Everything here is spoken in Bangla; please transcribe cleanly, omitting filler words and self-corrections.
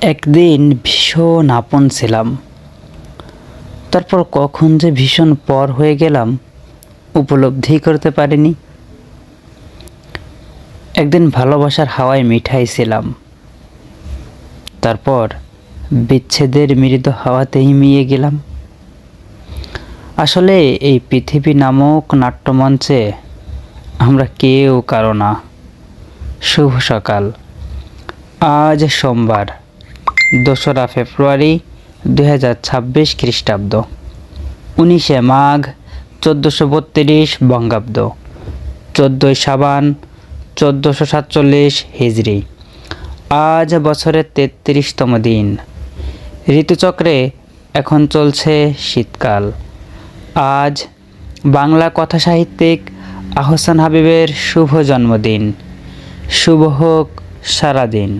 একদিন ভীষণ আপন ছিলাম, তারপর কখন যে ভীষণ পর হয়ে গেলাম উপলব্ধি করতে পারিনি। একদিন ভালোবাসার হাওয়ায় মিঠাই ছিলাম, তারপর বিচ্ছেদের মৃদু হাওয়াতেই মিয়ে গেলাম। আসলে এই পৃথিবী নামক নাট্যমঞ্চে আমরা কেউ কারো না। শুভ সকাল। আজ সোমবার 2রা ফেব্রুয়ারি 2026 খ্রিস্টাব্দ, 19শে মাঘ 1432 বঙ্গাব্দ, 14ই সাবান 1447 হিজরি। আজ বছরের 33তম দিন। ঋতুচক্রে এখন চলছে শীতকাল। আজ বাংলা কথা সাহিত্যিক আহসান হাবীবের শুভ জন্মদিন। শুভ হোক সারাদিন।